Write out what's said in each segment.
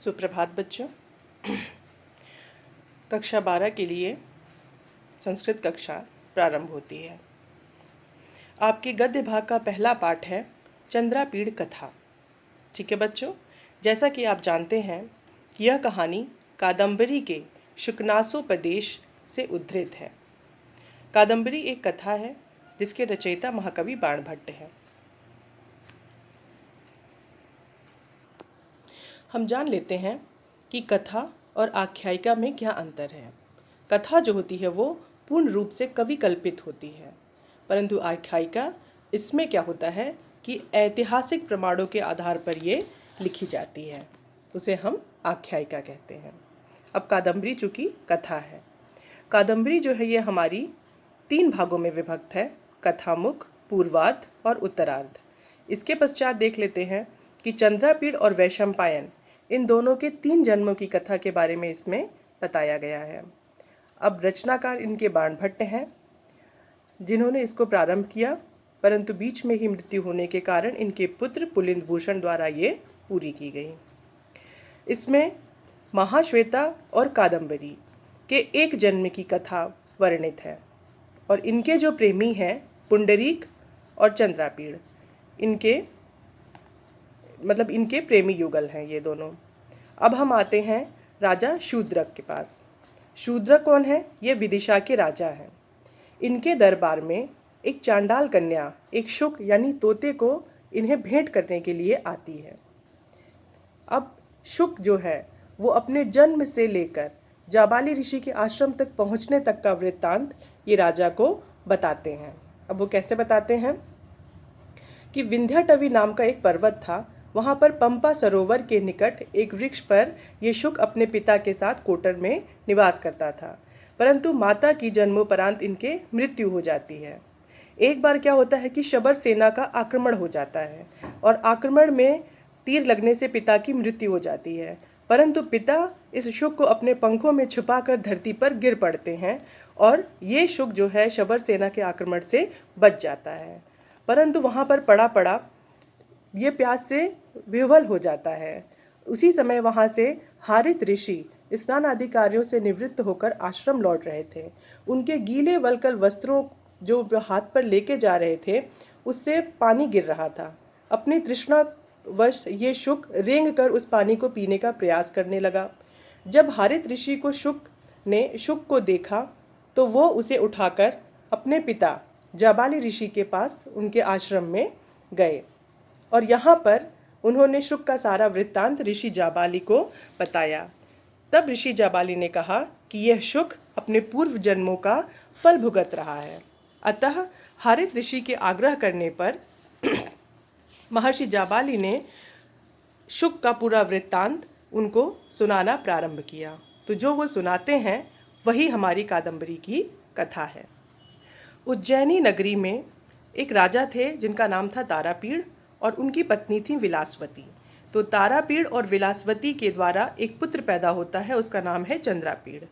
सुप्रभात बच्चों। कक्षा 12 के लिए संस्कृत कक्षा प्रारंभ होती है। आपके गद्य भाग का पहला पाठ है चंद्रापीड़ कथा। ठीक है बच्चों, जैसा कि आप जानते हैं कि यह कहानी कादम्बरी के शुकनासोपदेश से उद्धृत है। कादम्बरी एक कथा है जिसके रचयिता महाकवि बाणभट्ट है। हम जान लेते हैं कि कथा और आख्यायिका में क्या अंतर है। कथा जो होती है वो पूर्ण रूप से कवि कल्पित होती है, परंतु आख्यायिका इसमें क्या होता है कि ऐतिहासिक प्रमाणों के आधार पर ये लिखी जाती है, उसे हम आख्यायिका कहते हैं। अब कादम्बरी चूँकि कथा है, कादम्बरी जो है ये हमारी 3 भागों में विभक्त है, कथामुख, पूर्वार्ध और उत्तरार्ध। इसके पश्चात देख लेते हैं कि चंद्रापीड़ और वैशंपायन इन दोनों के 3 जन्मों की कथा के बारे में इसमें बताया गया है। अब रचनाकार इनके बाणभट्ट हैं जिन्होंने इसको प्रारंभ किया, परंतु बीच में ही मृत्यु होने के कारण इनके पुत्र पुलिंद भूषण द्वारा ये पूरी की गई। इसमें महाश्वेता और कादम्बरी के एक जन्म की कथा वर्णित है और इनके जो प्रेमी हैं पुंडरीक और चंद्रापीड़, इनके प्रेमी युगल हैं ये दोनों। अब हम आते हैं राजा शूद्रक के पास। शूद्रक कौन है? ये विदिशा के राजा हैं। इनके दरबार में एक चांडाल कन्या, एक शुक यानी तोते को इन्हें भेंट करने के लिए आती है। अब शुक जो है वो अपने जन्म से लेकर जाबाली ऋषि के आश्रम तक पहुंचने तक का वृत्तांत ये राजा को बताते हैं। अब वो कैसे बताते हैं कि विंध्याटवी नाम का एक पर्वत था, वहाँ पर पंपा सरोवर के निकट एक वृक्ष पर ये शुक अपने पिता के साथ कोटर में निवास करता था, परंतु माता की जन्मोपरांत इनके मृत्यु हो जाती है। एक बार क्या होता है कि शबर सेना का आक्रमण हो जाता है और आक्रमण में तीर लगने से पिता की मृत्यु हो जाती है, परंतु पिता इस शुक को अपने पंखों में छुपाकर धरती पर गिर पड़ते हैं और ये शुक जो है शबर सेना के आक्रमण से बच जाता है। परंतु वहाँ पर पड़ा पड़ा ये प्यास से विह्वल हो जाता है। उसी समय वहाँ से हारित ऋषि स्नान आदि कार्यों से निवृत्त होकर आश्रम लौट रहे थे। उनके गीले वल्कल वस्त्रों जो हाथ पर लेके जा रहे थे उससे पानी गिर रहा था। अपनी तृष्णा वश ये शुक रेंग कर उस पानी को पीने का प्रयास करने लगा। जब हारित ऋषि को शुक ने शुक को देखा तो वो उसे उठाकर अपने पिता जाबाली ऋषि के पास उनके आश्रम में गए और यहाँ पर उन्होंने शुक का सारा वृत्तांत ऋषि जाबाली को बताया। तब ऋषि जाबाली ने कहा कि यह शुक अपने पूर्व जन्मों का फल भुगत रहा है। अतः हारित ऋषि के आग्रह करने पर महर्षि जाबाली ने शुक का पूरा वृत्तांत उनको सुनाना प्रारंभ किया। तो जो वो सुनाते हैं वही हमारी कादम्बरी की कथा है। उज्जैनी नगरी में एक राजा थे जिनका नाम था तारापीड़ और उनकी पत्नी थी विलासवती। तो तारापीड़ और विलासवती के द्वारा एक पुत्र पैदा होता है, उसका नाम है चंद्रापीड़।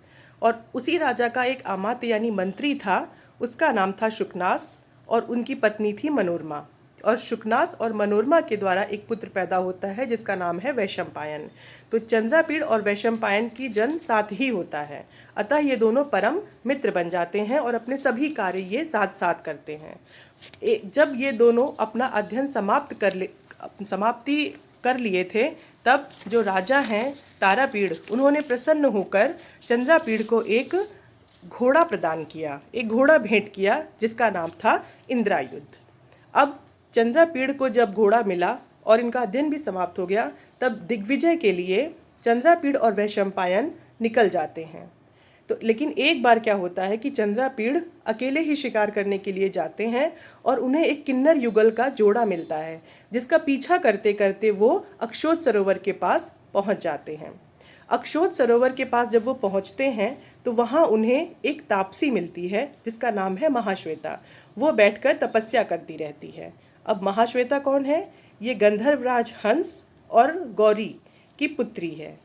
और उसी राजा का एक अमात्य यानी मंत्री था, उसका नाम था शुकनास और उनकी पत्नी थी मनोरमा। और शुकनास और मनोरमा के द्वारा एक पुत्र पैदा होता है जिसका नाम है वैशंपायन। तो चंद्रापीड़ और वैशंपायन की जन्म साथ ही होता है, अतः ये दोनों परम मित्र बन जाते हैं और अपने सभी कार्य ये साथ साथ करते हैं। जब ये दोनों अपना अध्ययन समाप्ति कर लिए थे तब जो राजा हैं तारापीड़, उन्होंने प्रसन्न होकर चंद्रापीड़ को एक घोड़ा प्रदान किया, एक घोड़ा भेंट किया जिसका नाम था इंद्रायुध। अब चंद्रापीड़ को जब घोड़ा मिला और इनका अध्ययन भी समाप्त हो गया तब दिग्विजय के लिए चंद्रापीड़ और वैशंपायन निकल जाते हैं। तो लेकिन एक बार क्या होता है कि चंद्रापीड़ अकेले ही शिकार करने के लिए जाते हैं और उन्हें एक किन्नर युगल का जोड़ा मिलता है जिसका पीछा करते करते वो अक्षोत सरोवर के पास पहुंच जाते हैं। अक्षोत सरोवर के पास जब वो पहुंचते हैं तो वहाँ उन्हें एक तापसी मिलती है जिसका नाम है महाश्वेता। वो बैठकर तपस्या करती रहती है। अब महाश्वेता कौन है? ये गंधर्वराज हंस और गौरी की पुत्री है।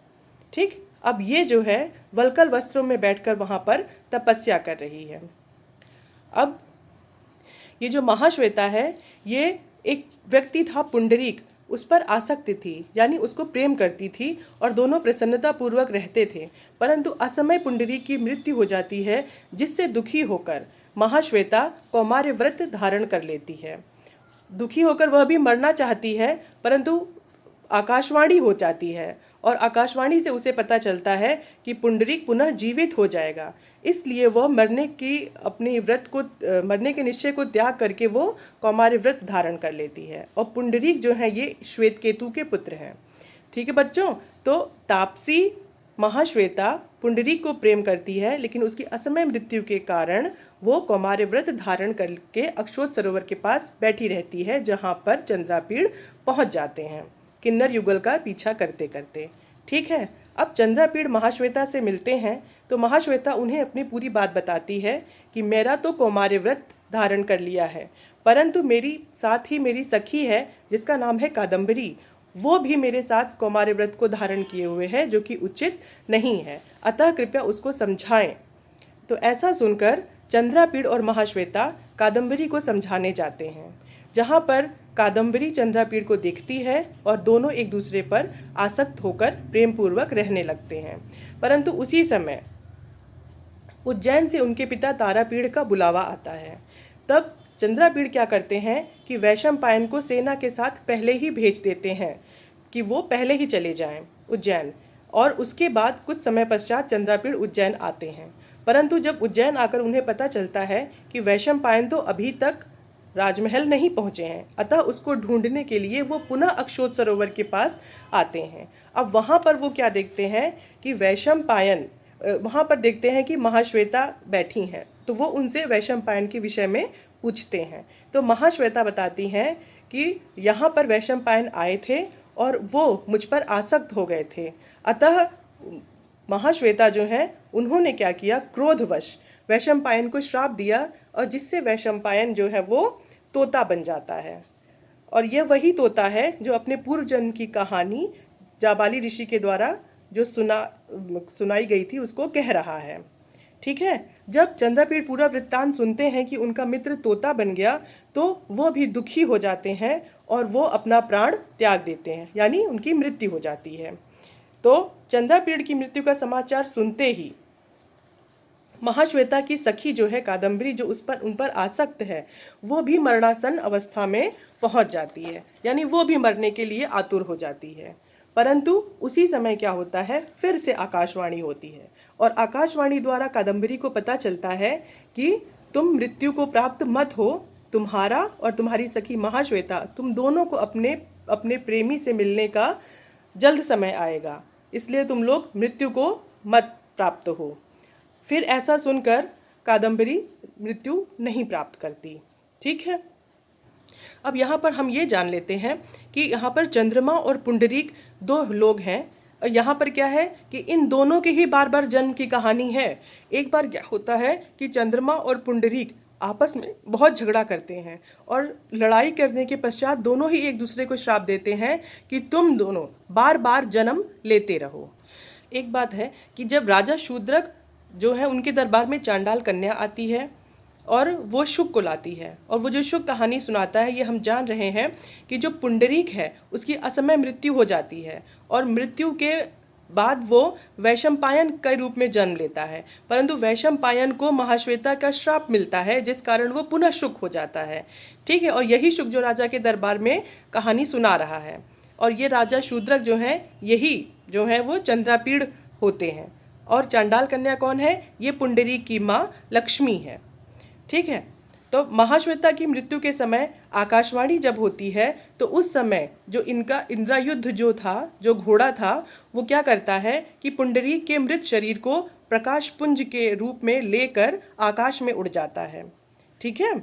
ठीक, अब ये जो है वल्कल वस्त्रों में बैठकर वहाँ पर तपस्या कर रही है। अब ये जो महाश्वेता है ये एक व्यक्ति था पुंडरीक, उस पर आसक्ति थी, यानी उसको प्रेम करती थी और दोनों प्रसन्नता पूर्वक रहते थे। परंतु असमय पुंडरीक की मृत्यु हो जाती है, जिससे दुखी होकर महाश्वेता कौमार्य व्रत धारण कर लेती है। दुखी होकर वह भी मरना चाहती है, परंतु आकाशवाणी हो जाती है और आकाशवाणी से उसे पता चलता है कि पुंडरीक पुनः जीवित हो जाएगा। इसलिए वह मरने के निश्चय को त्याग करके वो कौमार्य व्रत धारण कर लेती है। और पुंडरीक जो है ये श्वेतकेतु के पुत्र हैं। ठीक है बच्चों, तो तापसी महाश्वेता पुंडरीक को प्रेम करती है, लेकिन उसकी असमय मृत्यु के कारण वो कौमार्य व्रत धारण करके अक्षोत सरोवर के पास बैठी रहती है, जहाँ पर चंद्रापीड़ पहुँच जाते हैं किन्नर युगल का पीछा करते करते। ठीक है, अब चंद्रापीड़ महाश्वेता से मिलते हैं तो महाश्वेता उन्हें अपनी पूरी बात बताती है कि मेरा तो कौमार्य व्रत धारण कर लिया है, परंतु मेरी साथ ही मेरी सखी है जिसका नाम है कादम्बरी, वो भी मेरे साथ कौमार्य व्रत को धारण किए हुए है, जो कि उचित नहीं है, अतः कृपया उसको समझाएं। तो ऐसा सुनकर चंद्रापीड़ और महाश्वेता कादम्बरी को समझाने जाते हैं, जहाँ पर कादम्बरी चंद्रापीड़ को देखती है और दोनों एक दूसरे पर आसक्त होकर प्रेम पूर्वक रहने लगते हैं। परंतु उसी समय उज्जैन से उनके पिता तारापीड़ का बुलावा आता है। तब चंद्रापीड़ क्या करते हैं कि वैशंपायन को सेना के साथ पहले ही भेज देते हैं कि वो पहले ही चले जाएं उज्जैन, और उसके बाद कुछ समय पश्चात चंद्रापीड़ उज्जैन आते हैं। परंतु जब उज्जैन आकर उन्हें पता चलता है कि वैशंपायन तो अभी तक राजमहल नहीं पहुँचे हैं, अतः उसको ढूंढने के लिए वो पुनः अक्षोत सरोवर के पास आते हैं। अब वहाँ पर वो क्या देखते हैं कि वैशंपायन, वहाँ पर देखते हैं कि महाश्वेता बैठी हैं, तो वो उनसे वैशंपायन के विषय में पूछते हैं। तो महाश्वेता बताती हैं कि यहाँ पर वैशंपायन आए थे और वो मुझ पर आसक्त हो गए थे, अतः महाश्वेता जो है उन्होंने क्या किया, क्रोधवश वैशंपायन को श्राप दिया, और जिससे वैशंपायन जो है वो तोता बन जाता है। और यह वही तोता है जो अपने पूर्व जन्म की कहानी जाबाली ऋषि के द्वारा जो सुनाई गई थी उसको कह रहा है। ठीक है, जब चंद्रापीड़ पूरा वृत्तांत सुनते हैं कि उनका मित्र तोता बन गया, तो वो भी दुखी हो जाते हैं और वो अपना प्राण त्याग देते हैं, यानी उनकी मृत्यु हो जाती है। तो चंद्रापीड़ की मृत्यु का समाचार सुनते ही महाश्वेता की सखी जो है कादम्बरी, जो उन पर आसक्त है, वो भी मरणासन अवस्था में पहुंच जाती है, यानी वो भी मरने के लिए आतुर हो जाती है। परंतु उसी समय क्या होता है, फिर से आकाशवाणी होती है और आकाशवाणी द्वारा कादम्बरी को पता चलता है कि तुम मृत्यु को प्राप्त मत हो, तुम्हारा और तुम्हारी सखी महाश्वेता, तुम दोनों को अपने अपने प्रेमी से मिलने का जल्द समय आएगा, इसलिए तुम लोग मृत्यु को मत प्राप्त हो। फिर ऐसा सुनकर कादम्बरी मृत्यु नहीं प्राप्त करती। ठीक है, अब यहाँ पर हम ये जान लेते हैं कि यहाँ पर चंद्रमा और पुंडरीक दो लोग हैं। और यहाँ पर क्या है कि इन दोनों के ही बार बार जन्म की कहानी है। एक बार क्या होता है कि चंद्रमा और पुंडरीक आपस में बहुत झगड़ा करते हैं और लड़ाई करने के पश्चात दोनों ही एक दूसरे को श्राप देते हैं कि तुम दोनों बार बार जन्म लेते रहो। एक बात है कि जब राजा शूद्रक जो है उनके दरबार में चांडाल कन्या आती है और वो शुक को लाती है, और वो जो शुक कहानी सुनाता है, ये हम जान रहे हैं कि जो पुंडरीक है उसकी असमय मृत्यु हो जाती है और मृत्यु के बाद वो वैशंपायन के रूप में जन्म लेता है, परंतु वैशंपायन को महाश्वेता का श्राप मिलता है जिस कारण वो पुनः शुक हो जाता है। ठीक है, और यही शुक जो राजा के दरबार में कहानी सुना रहा है, और ये राजा शूद्रक जो हैं यही जो है वो चंद्रापीड़ होते हैं। और चांडाल कन्या कौन है, ये पुंडरीक की माँ लक्ष्मी है। ठीक है, तो महाश्वेता की मृत्यु के समय आकाशवाणी जब होती है तो उस समय जो इनका इंद्रायुध जो था, जो घोड़ा था, वो क्या करता है कि पुंडरीक के मृत शरीर को प्रकाश पुंज के रूप में लेकर आकाश में उड़ जाता है। ठीक है,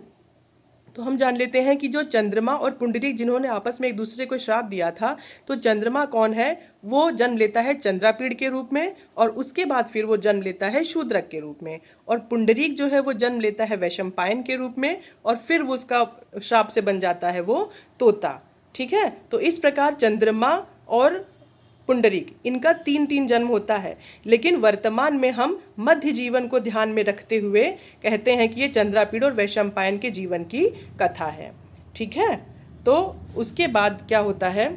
तो हम जान लेते हैं कि जो चंद्रमा और पुंडरीक जिन्होंने आपस में एक दूसरे को श्राप दिया था, तो चंद्रमा कौन है, वो जन्म लेता है चंद्रापीड़ के रूप में, और उसके बाद फिर वो जन्म लेता है शूद्रक के रूप में, और पुंडरीक जो है वो जन्म लेता है वैशंपायन के रूप में, और फिर वो उसका श्राप से बन जाता है वो तोता। ठीक है, तो इस प्रकार चंद्रमा और पुंडरीक इनका 3-3 जन्म होता है, लेकिन वर्तमान में हम मध्य जीवन को ध्यान में रखते हुए कहते हैं कि ये चंद्रापीड़ और वैशंपायन के जीवन की कथा है। ठीक है, तो उसके बाद क्या होता है,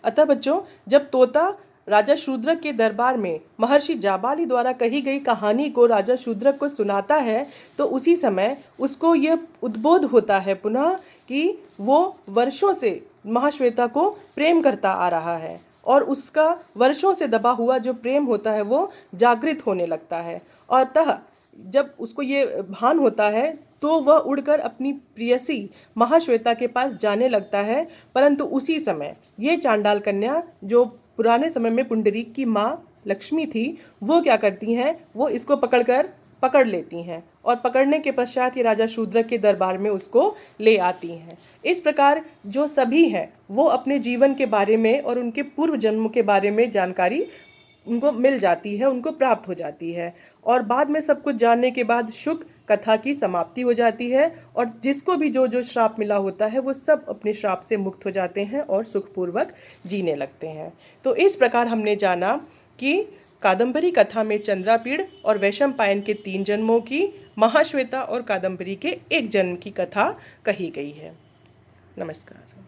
अतः बच्चों जब तोता राजा शूद्रक के दरबार में महर्षि जाबाली द्वारा कही गई कहानी को राजा शूद्रक को सुनाता है तो उसी समय उसको यह उद्बोध होता है पुनः कि वो वर्षों से महाश्वेता को प्रेम करता आ रहा है और उसका वर्षों से दबा हुआ जो प्रेम होता है वो जागृत होने लगता है। और अतः जब उसको ये भान होता है तो वह उड़कर अपनी प्रियसी महाश्वेता के पास जाने लगता है, परंतु उसी समय ये चांडाल कन्या जो पुराने समय में पुंडरीक की माँ लक्ष्मी थी वो क्या करती हैं, वो इसको पकड़ लेती हैं और पकड़ने के पश्चात ये राजा शूद्रक के दरबार में उसको ले आती हैं। इस प्रकार जो सभी हैं वो अपने जीवन के बारे में और उनके पूर्व जन्म के बारे में जानकारी उनको मिल जाती है, उनको प्राप्त हो जाती है और बाद में सब कुछ जानने के बाद शुक कथा की समाप्ति हो जाती है और जिसको भी जो जो श्राप मिला होता है वो सब अपने श्राप से मुक्त हो जाते हैं और सुखपूर्वक जीने लगते हैं। तो इस प्रकार हमने जाना कि कादम्बरी कथा में चंद्रापीड़ और वैशंपायन के 3 जन्मों की, महाश्वेता और कादम्बरी के 1 जन्म की कथा कही गई है। नमस्कार।